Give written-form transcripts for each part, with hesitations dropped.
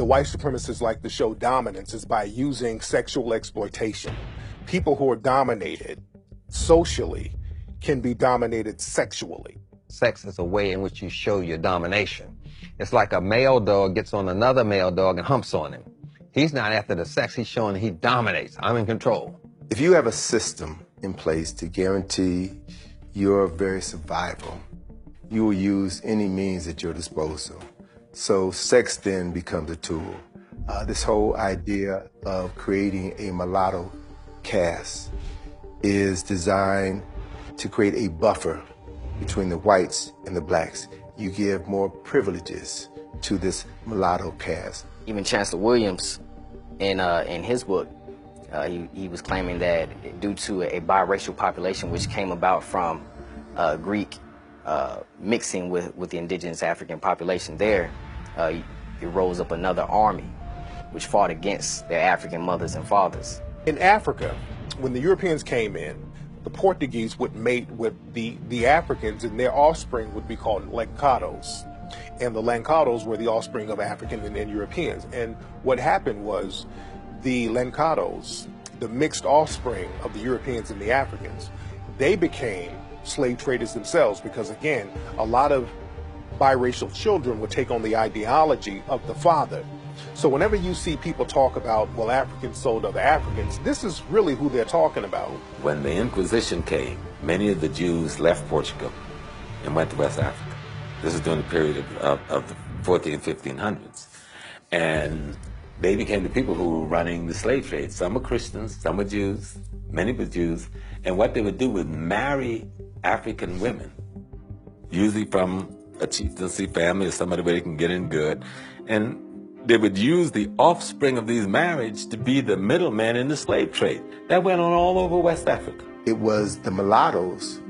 white supremacists like to show dominance is by using sexual exploitation. People who are dominated socially can be dominated sexually. Sex is a way in which you show your domination. It's like a male dog gets on another male dog and humps on him. He's not after the sex, he's showing he dominates. I'm in control. If you have a system in place to guarantee your very survival, you will use any means at your disposal. So sex then becomes a tool. This whole idea of creating a mulatto caste is designed to create a buffer between the whites and the blacks. You give more privileges to this mulatto caste. Even Chancellor Williams, in his book, he was claiming that due to a biracial population which came about from Greek mixing with the indigenous African population there, it rose up another army which fought against their African mothers and fathers. In Africa, when the Europeans came in, the Portuguese would mate with the Africans, and their offspring would be called Lancados. And the Lancados were the offspring of African and Europeans. And what happened was the Lancados, the mixed offspring of the Europeans and the Africans, they became slave traders themselves because, again, a lot of biracial children would take on the ideology of the father. So whenever you see people talk about, well, Africans sold other Africans, this is really who they're talking about. When the Inquisition came, many of the Jews left Portugal and went to West Africa. This is during the period of the 14 and 1500s. And they became the people who were running the slave trade. Some were Christians, some were Jews, many were Jews. And what they would do was marry African women, usually from a chieftaincy family or somebody where they can get in good. And they would use the offspring of these marriages to be the middlemen in the slave trade. That went on all over West Africa. It was the mulattoes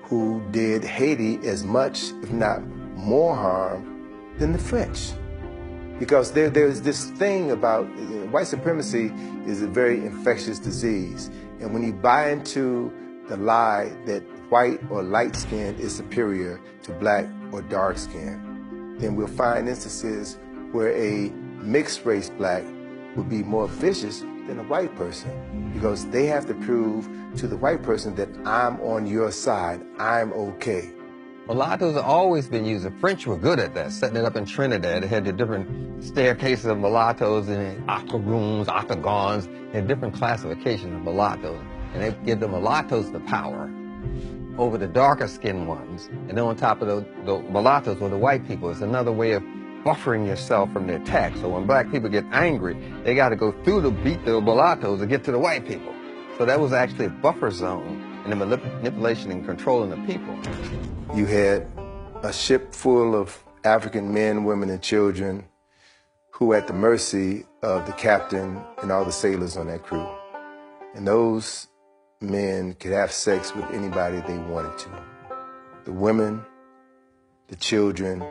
who did Haiti as much, if not more harm than the French. Because there's this thing about white supremacy is a very infectious disease. And when you buy into the lie that white or light skin is superior to black or dark skin, then we'll find instances where a mixed race black would be more vicious than a white person because they have to prove to the white person that I'm on your side, I'm okay. Mulattoes have always been used. The French were good at that, setting it up in Trinidad. They had the different staircases of mulattoes and octoroons, octagons, and different classifications of mulattoes. And they give the mulattoes the power over the darker skinned ones. And then on top of the mulattoes were the white people. It's another way of buffering yourself from the attack. So when black people get angry, they got to go through to beat the mulattoes to get to the white people. So that was actually a buffer zone in the manipulation and controlling the people. You had a ship full of African men, women, and children who were at the mercy of the captain and all the sailors on that crew. And those men could have sex with anybody they wanted to. The women, the children,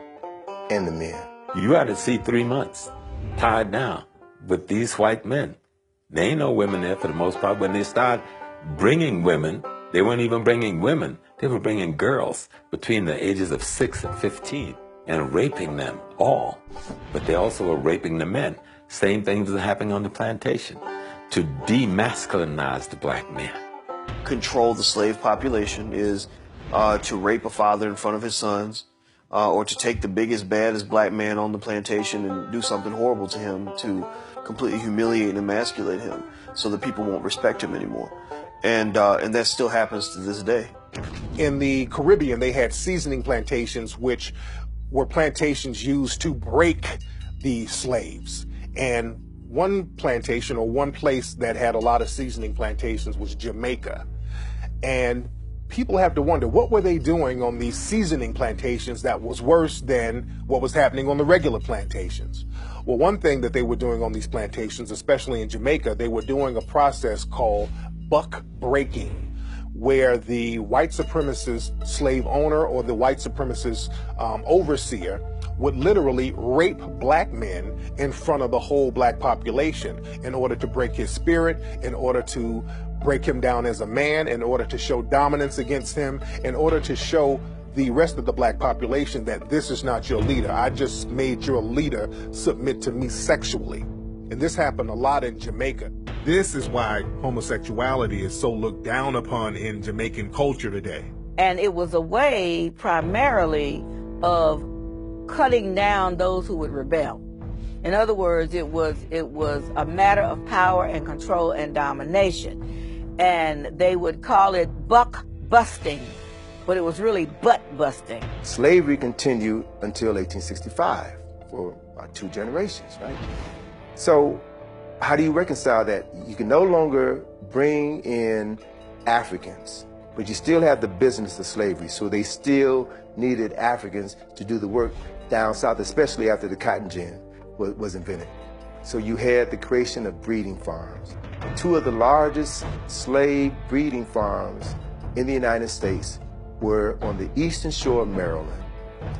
and the men. You ought to see 3 months tied down with these white men. There ain't no women there for the most part. When they start bringing women, they weren't even bringing women. They were bringing girls between the ages of 6 and 15 and raping them all. But they also were raping the men. Same things were happening on the plantation to demasculinize the black man. Control the slave population is to rape a father in front of his sons, or to take the biggest, baddest black man on the plantation and do something horrible to him to completely humiliate and emasculate him so that people won't respect him anymore. And that still happens to this day. In the Caribbean, they had seasoning plantations, which were plantations used to break the slaves. And one plantation or one place that had a lot of seasoning plantations was Jamaica. And people have to wonder, what were they doing on these seasoning plantations that was worse than what was happening on the regular plantations? Well, one thing that they were doing on these plantations, especially in Jamaica, they were doing a process called buck breaking, where the white supremacist slave owner or the white supremacist overseer would literally rape black men in front of the whole black population in order to break his spirit, in order to break him down as a man, in order to show dominance against him, in order to show the rest of the black population that this is not your leader. I just made your leader submit to me sexually. And this happened a lot in Jamaica. This is why homosexuality is so looked down upon in Jamaican culture today. And it was a way primarily of cutting down those who would rebel. In other words, it was a matter of power and control and domination. And they would call it buck busting, but it was really butt busting. Slavery continued until 1865 for about 2 generations, right? So how do you reconcile that? You can no longer bring in Africans, but you still have the business of slavery. So they still needed Africans to do the work down south, especially after the cotton gin was invented. So you had the creation of breeding farms. 2 of the largest slave breeding farms in the United States were on the eastern shore of Maryland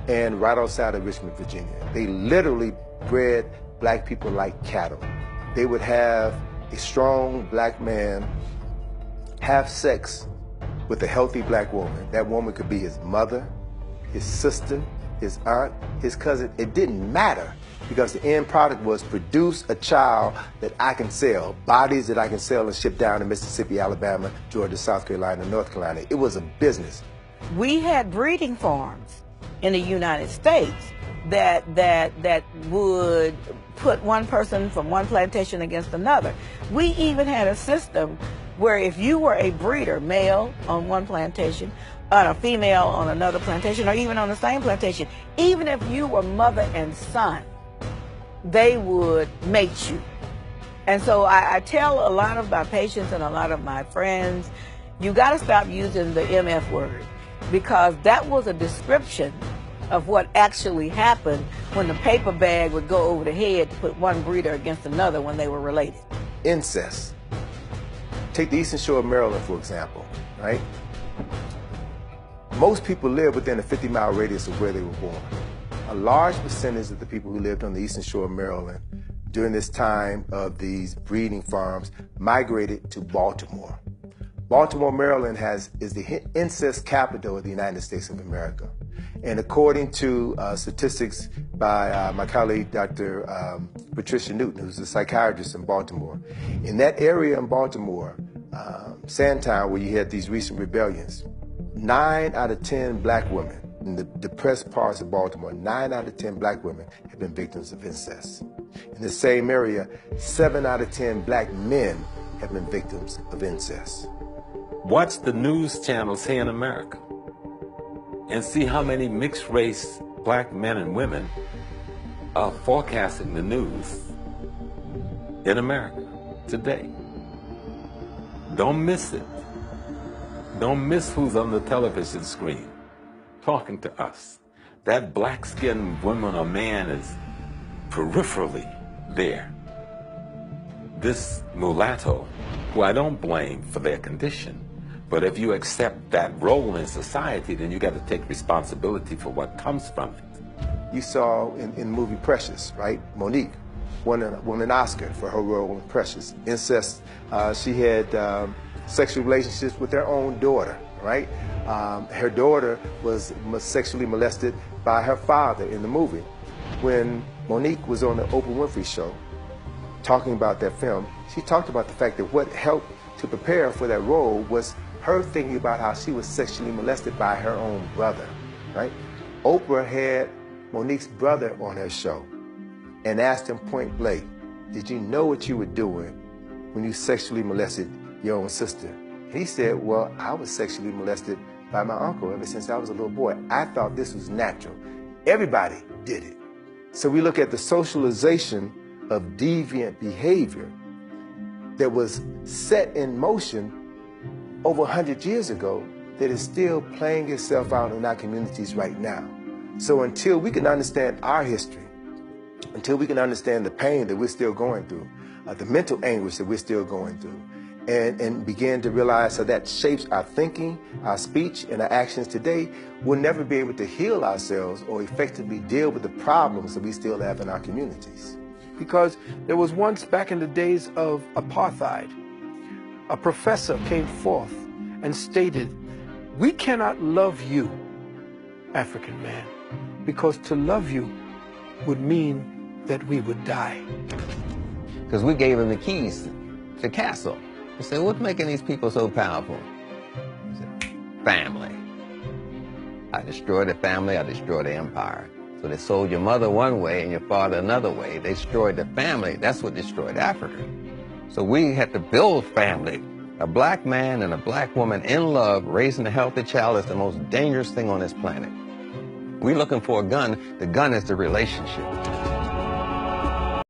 and right outside of Richmond, Virginia. They literally bred black people like cattle. They would have a strong black man have sex with a healthy black woman. That woman could be his mother, his sister, his aunt, his cousin. It didn't matter, because the end product was produce a child that I can sell, bodies that I can sell and ship down to Mississippi, Alabama, Georgia, South Carolina, North Carolina. It was a business. We had breeding farms in the United States that would put one person from one plantation against another. We even had a system where if you were a breeder, male on one plantation, and a female on another plantation, or even on the same plantation, even if you were mother and son, they would mate you. And so I tell a lot of my patients and a lot of my friends, you got to stop using the MF word, because that was a description of what actually happened when the paper bag would go over the head to put one breeder against another when they were related. Incest. Take the eastern shore of Maryland, for example, right? Most people live within a 50-mile radius of where they were born. A large percentage of the people who lived on the eastern shore of Maryland during this time of these breeding farms migrated to Baltimore. Baltimore, Maryland is the incest capital of the United States of America. And according to statistics by my colleague, Dr. Patricia Newton, who's a psychiatrist in Baltimore, in that area in Baltimore, Sandtown, where you had these recent rebellions, 9 out of 10 black women in the depressed parts of Baltimore, 9 out of 10 black women have been victims of incest. In the same area, 7 out of 10 black men have been victims of incest. Watch the news channels here in America and see how many mixed race black men and women are forecasting the news in America today. Don't miss it. Don't miss who's on the television screen talking to us. That black-skinned woman or man is peripherally there. This mulatto, who I don't blame for their condition, but if you accept that role in society, then you got to take responsibility for what comes from it. You saw in the movie Precious, right? Monique won an Oscar for her role in Precious. Incest, she had sexual relationships with her own daughter, right? Her daughter was sexually molested by her father in the movie. When Monique was on the Oprah Winfrey Show talking about that film, she talked about the fact that what helped to prepare for that role was her thinking about how she was sexually molested by her own brother, right? Oprah had Monique's brother on her show and asked him point blank, did you know what you were doing when you sexually molested your own sister? And he said, well, I was sexually molested by my uncle ever since I was a little boy. I thought this was natural. Everybody did it. So we look at the socialization of deviant behavior that was set in motion over 100 years ago that is still playing itself out in our communities right now. So until we can understand our history, until we can understand the pain that we're still going through, the mental anguish that we're still going through, and begin to realize how that shapes our thinking, our speech, and our actions today, we'll never be able to heal ourselves or effectively deal with the problems that we still have in our communities. Because there was once, back in the days of apartheid, a professor came forth and stated, we cannot love you African man, because to love you would mean that we would die. Because we gave him the keys to the castle. He said, what's making these people so powerful? He said, family. I destroy the family, I destroy the empire. So they sold your mother one way and your father another way. They destroyed the family. That's what destroyed Africa. So we had to build family. A black man and a black woman in love, raising a healthy child is the most dangerous thing on this planet. We're looking for a gun. The gun is the relationship.